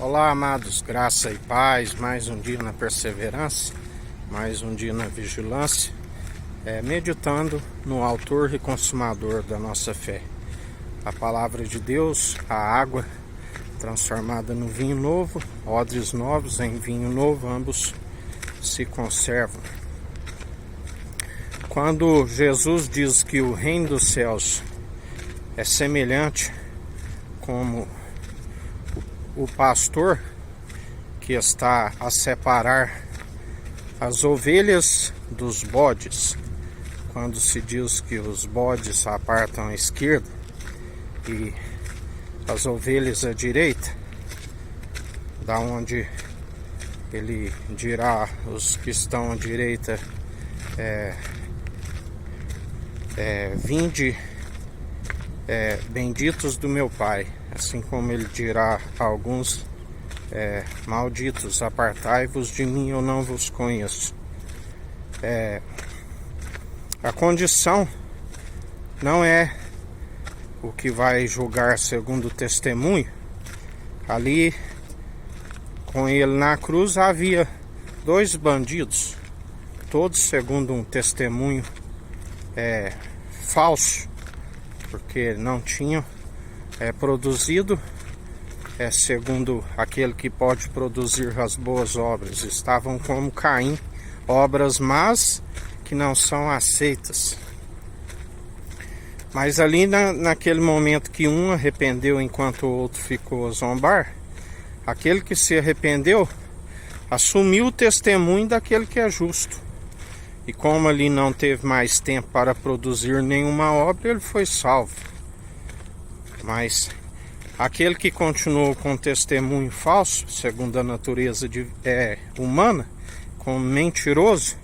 Olá, amados, graça e paz, mais um dia na perseverança, mais um dia na vigilância, meditando no autor e consumador da nossa fé. A palavra de Deus, a água transformada no vinho novo, odres novos em vinho novo, ambos se conservam. Quando Jesus diz que o reino dos céus é semelhante como o pastor que está a separar as ovelhas dos bodes, quando se diz que os bodes apartam à esquerda e as ovelhas à direita, da onde ele dirá os que estão à direita, vinde, benditos do meu Pai, assim como ele dirá a alguns, malditos, apartai-vos de mim, eu não vos conheço. A condição não é o que vai julgar segundo o testemunho. Ali com ele na cruz havia dois bandidos, todos segundo um testemunho falso, porque não tinham produzido segundo aquele que pode produzir as boas obras. Estavam como Caim, obras más que não são aceitas. Mas ali naquele momento que um arrependeu enquanto o outro ficou a zombar, aquele que se arrependeu assumiu o testemunho daquele que é justo. E como ali não teve mais tempo para produzir nenhuma obra, ele foi salvo. Mas aquele que continuou com testemunho falso, segundo a natureza humana, como mentiroso,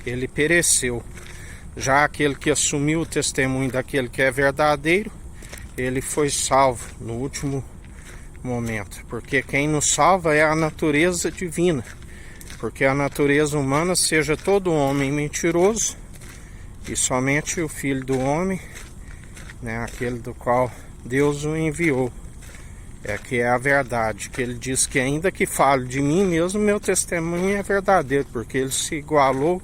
ele pereceu. Já aquele que assumiu o testemunho daquele que é verdadeiro, ele foi salvo no último momento. Porque quem nos salva é a natureza divina. Porque a natureza humana, seja todo homem mentiroso, e somente o Filho do Homem, aquele do qual Deus o enviou, que é a verdade, que ele diz que ainda que falo de mim mesmo, meu testemunho é verdadeiro, porque ele se igualou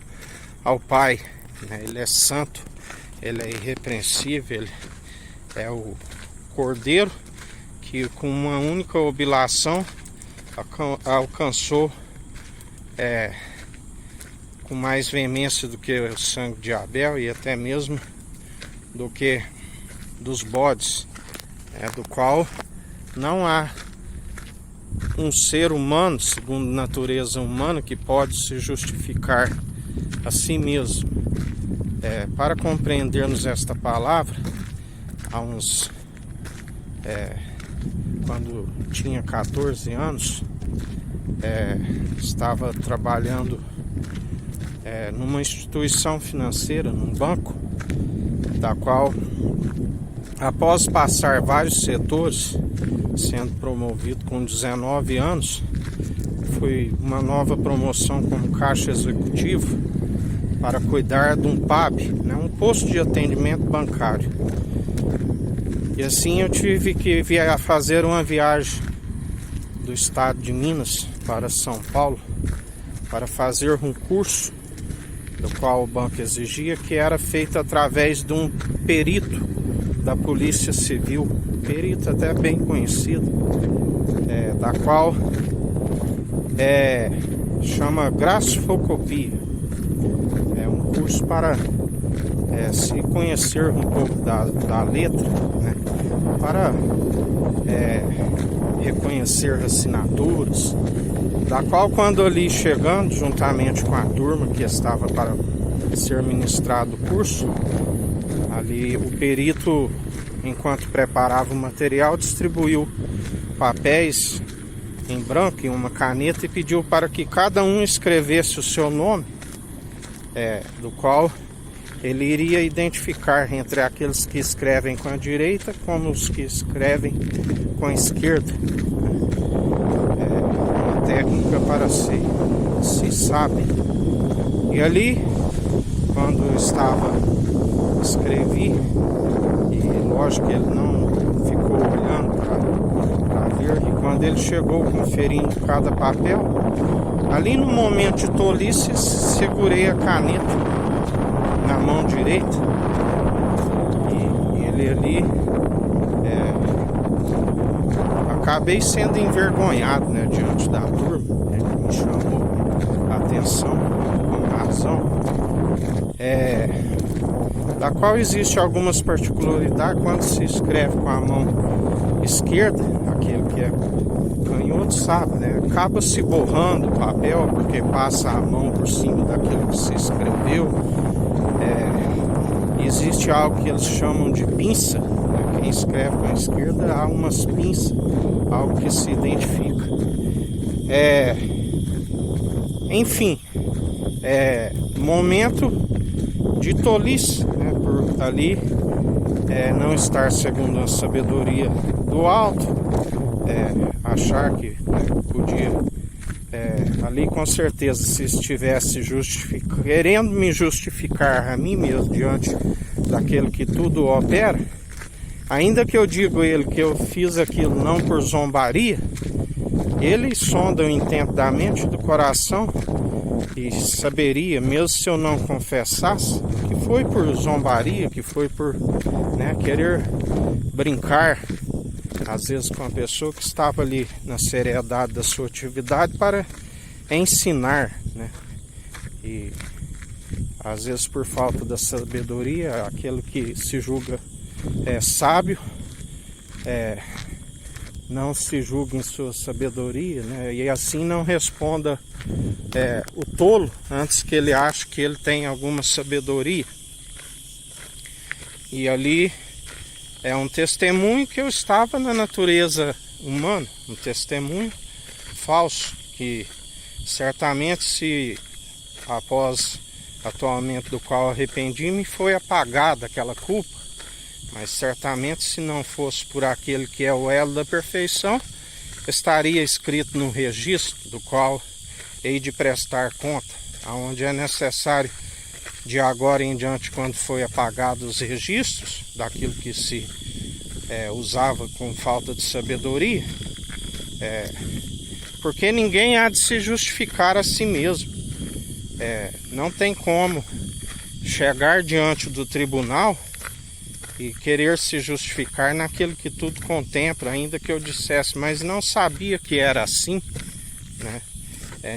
ao Pai, ele é santo, ele é irrepreensível, ele é o Cordeiro que com uma única oblação alcançou com mais veemência do que o sangue de Abel e até mesmo do que dos bodes, do qual não há um ser humano, segundo natureza humana, que pode se justificar a si mesmo. Para compreendermos esta palavra, quando tinha 14 anos, estava trabalhando numa instituição financeira, num banco, da qual, após passar vários setores, sendo promovido com 19 anos, foi uma nova promoção como caixa executivo para cuidar de um PAB, um posto de atendimento bancário. E assim eu tive que fazer uma viagem do estado de Minas para São Paulo para fazer um curso do qual o banco exigia, que era feito através de um perito da Polícia Civil, perito até bem conhecido, da qual chama grafoscopia. É um curso para se conhecer um pouco da letra, para reconhecer assinaturas, da qual, quando ali chegando, juntamente com a turma que estava para ser ministrado o curso, ali o perito, enquanto preparava o material, distribuiu papéis em branco e uma caneta e pediu para que cada um escrevesse o seu nome, do qual ele iria identificar entre aqueles que escrevem com a direita como os que escrevem com a esquerda. Uma técnica para se sabe. E ali, quando eu escrevi, e lógico que ele não ficou olhando para ver, e quando ele chegou conferindo cada papel, ali no momento de tolice, segurei a caneta na mão direita e ele ali, acabei sendo envergonhado, né, diante da turma. Ele me chamou a atenção com razão, da qual existe algumas particularidades. Quando se escreve com a mão esquerda, aquele que é canhoto sabe, né, acaba se borrando o papel porque passa a mão por cima daquilo que se escreveu. Existe algo que eles chamam de pinça, né? Quem escreve com a esquerda, há umas pinças, algo que se identifica. Enfim, momento de tolice, né? Por ali não estar segundo a sabedoria do alto, achar que podia, ali com certeza, se estivesse querendo me justificar a mim mesmo diante daquele que tudo opera, ainda que eu digo a ele que eu fiz aquilo não por zombaria, ele sonda o intento da mente e do coração e saberia, mesmo se eu não confessasse, que foi por zombaria, que foi por, né, querer brincar, às vezes com a pessoa que estava ali na seriedade da sua atividade para ensinar, né? E às vezes por falta da sabedoria, aquele que se julga sábio, não se julga em sua sabedoria, né? E assim não responda o tolo antes que ele ache que ele tem alguma sabedoria. E ali é um testemunho que eu estava na natureza humana, um testemunho falso, que certamente, se após atualmente do qual arrependi-me, foi apagada aquela culpa, mas certamente, se não fosse por aquele que é o elo da perfeição, estaria escrito no registro do qual hei de prestar conta, aonde é necessário de agora em diante, quando foi apagado os registros daquilo que se usava com falta de sabedoria, porque ninguém há de se justificar a si mesmo. Não tem como chegar diante do tribunal e querer se justificar naquele que tudo contempla, ainda que eu dissesse, mas não sabia que era assim, né?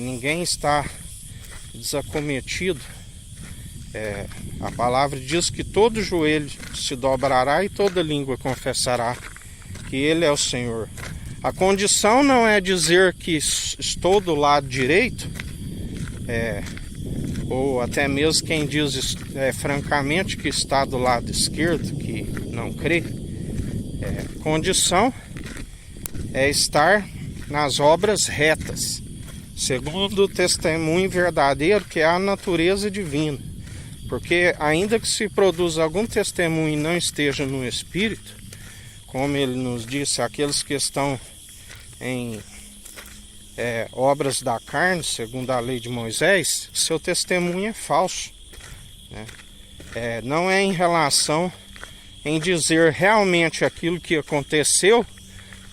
Ninguém está desacometido. A palavra diz que todo joelho se dobrará e toda língua confessará que Ele é o Senhor. A condição não é dizer que estou do lado direito, ou até mesmo quem diz francamente que está do lado esquerdo, que não crê. Condição é estar nas obras retas, segundo o testemunho verdadeiro, que é a natureza divina. Porque ainda que se produza algum testemunho e não esteja no Espírito, como ele nos disse, aqueles que estão em obras da carne, segundo a lei de Moisés, seu testemunho é falso, né? Não é em relação em dizer realmente aquilo que aconteceu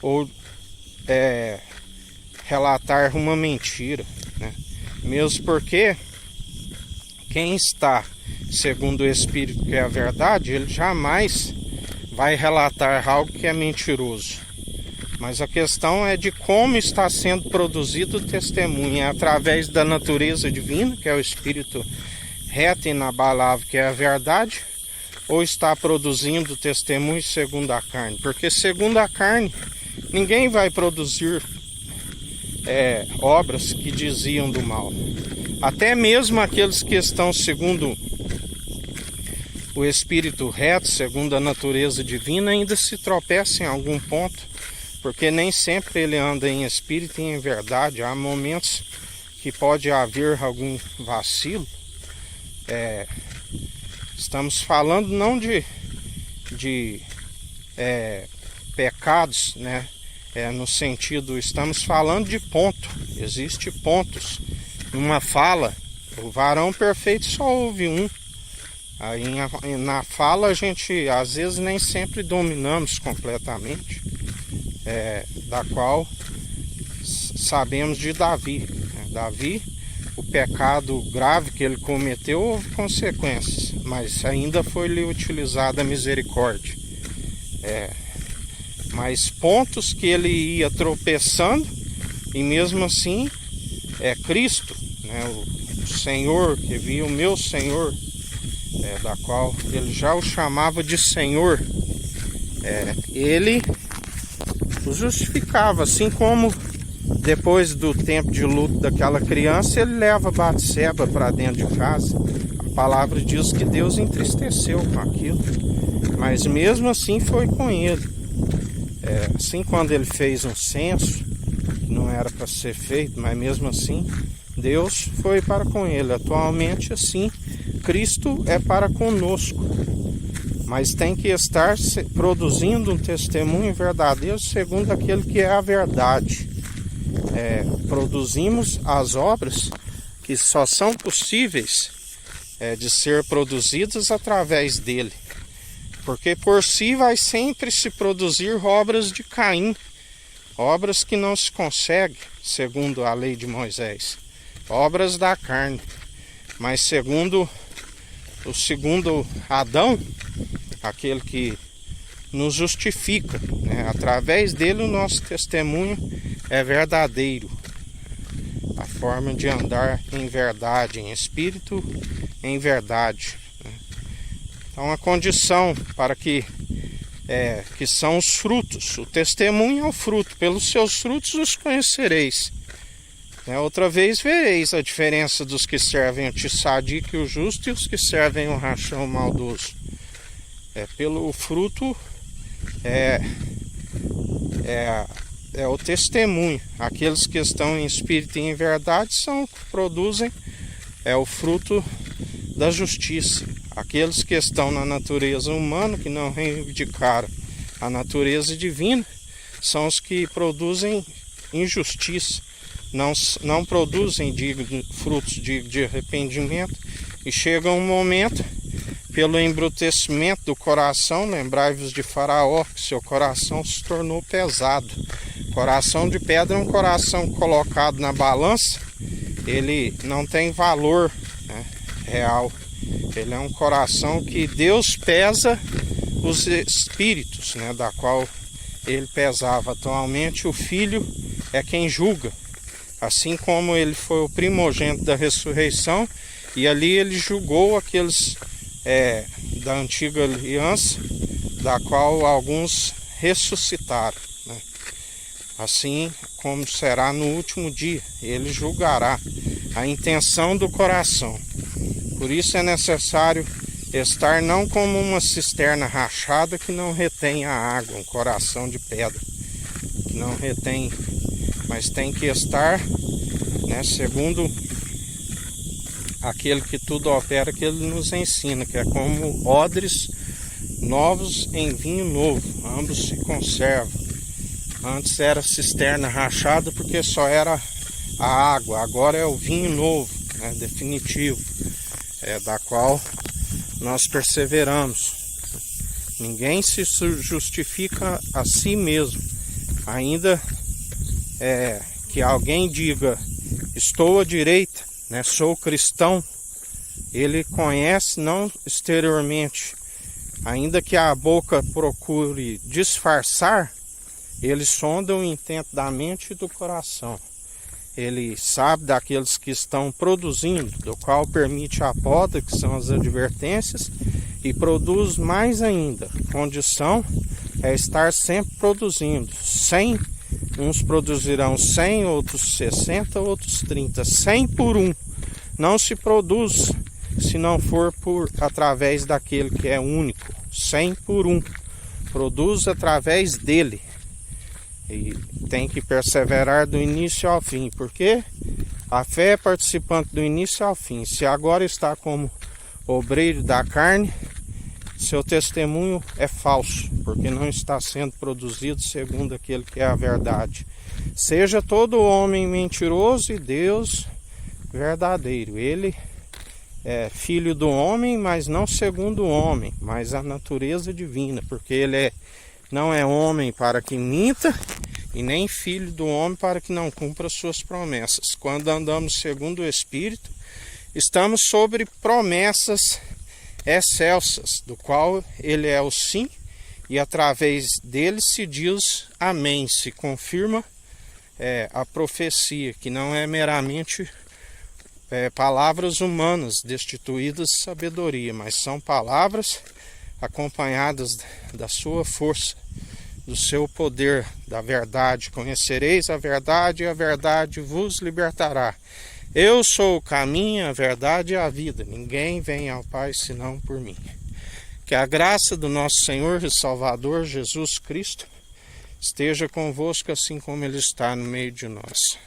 ou relatar uma mentira, né? Mesmo porque quem está segundo o Espírito, que é a verdade, ele jamais vai relatar algo que é mentiroso. Mas a questão é de como está sendo produzido o testemunho. É através da natureza divina, que é o Espírito reto e inabalável, que é a verdade, ou está produzindo testemunho segundo a carne? Porque segundo a carne, ninguém vai produzir obras que diziam do mal. Até mesmo aqueles que estão segundo o Espírito reto, segundo a natureza divina, ainda se tropeçam em algum ponto, porque nem sempre ele anda em espírito e em verdade. Há momentos que pode haver algum vacilo. Estamos falando não de pecados, né? No sentido, estamos falando de ponto. Existem pontos. Numa fala, o varão perfeito só ouve um. Aí na fala a gente às vezes nem sempre dominamos completamente, da qual sabemos de Davi, né? Davi, o pecado grave que ele cometeu houve consequências, mas ainda foi-lhe utilizada a misericórdia. Mas pontos que ele ia tropeçando, e mesmo assim Cristo, né? O Senhor, que via o meu Senhor, da qual ele já o chamava de Senhor, ele o justificava, assim como depois do tempo de luto daquela criança, ele leva Batseba para dentro de casa. A palavra diz que Deus entristeceu com aquilo, mas mesmo assim foi com ele. Assim, quando ele fez um censo, que não era para ser feito, mas mesmo assim Deus foi para com ele. Atualmente, assim, Cristo é para conosco, mas tem que estar produzindo um testemunho verdadeiro segundo aquele que é a verdade. Produzimos as obras que só são possíveis de ser produzidas através dele, porque por si vai sempre se produzir obras de Caim, obras que não se consegue segundo a lei de Moisés, obras da carne, mas segundo o segundo Adão, aquele que nos justifica, né? Através dele o nosso testemunho é verdadeiro, a forma de andar em verdade, em espírito, em verdade, né? Então a condição para que são os frutos, o testemunho é o fruto, pelos seus frutos os conhecereis. Outra vez vereis a diferença dos que servem o tissadique, o justo, e os que servem o rachão maldoso. Pelo fruto é o testemunho. Aqueles que estão em espírito e em verdade produzem o fruto da justiça. Aqueles que estão na natureza humana, que não reivindicaram a natureza divina, são os que produzem injustiça, não produzem frutos de arrependimento, e chega um momento, pelo embrutecimento do coração, lembrai-vos de Faraó, que seu coração se tornou pesado. Coração de pedra é um coração colocado na balança, ele não tem valor, né, real. Ele é um coração que Deus pesa os espíritos, né, da qual ele pesava. Atualmente o Filho é quem julga, assim como ele foi o primogênito da ressurreição, e ali ele julgou aqueles da antiga aliança, da qual alguns ressuscitaram, né? Assim como será no último dia, ele julgará a intenção do coração. Por isso é necessário estar não como uma cisterna rachada que não retém a água, um coração de pedra que não retém, mas tem que estar, né, segundo aquele que tudo opera, que ele nos ensina, que é como odres novos em vinho novo, ambos se conservam. Antes era cisterna rachada porque só era a água, agora é o vinho novo, né, definitivo, da qual nós perseveramos. Ninguém se justifica a si mesmo, ainda que alguém diga estou à direita, né, sou cristão, ele conhece não exteriormente, ainda que a boca procure disfarçar, ele sonda o intento da mente e do coração. Ele sabe daqueles que estão produzindo, do qual permite a poda, que são as advertências, e produz mais ainda. Condição é estar sempre produzindo. 100, uns produzirão 100, outros 60, outros 30. 100 por um. Não se produz se não for através daquele que é único. 100 por um. Produz através dele. E tem que perseverar do início ao fim, porque a fé é participante do início ao fim. Se agora está como obreiro da carne, seu testemunho é falso, porque não está sendo produzido segundo aquele que é a verdade. Seja todo homem mentiroso e Deus verdadeiro. Ele é filho do homem, mas não segundo o homem, mas a natureza divina, porque ele não é homem para que minta, e nem filho do homem para que não cumpra suas promessas. Quando andamos segundo o Espírito, estamos sobre promessas excelsas, do qual ele é o sim, e através dele se diz amém, se confirma a profecia, que não é meramente palavras humanas destituídas de sabedoria, mas são palavras acompanhadas da sua força, do seu poder, da verdade. Conhecereis a verdade e a verdade vos libertará. Eu sou o caminho, a verdade e a vida. Ninguém vem ao Pai senão por mim. Que a graça do nosso Senhor e Salvador Jesus Cristo esteja convosco assim como Ele está no meio de nós.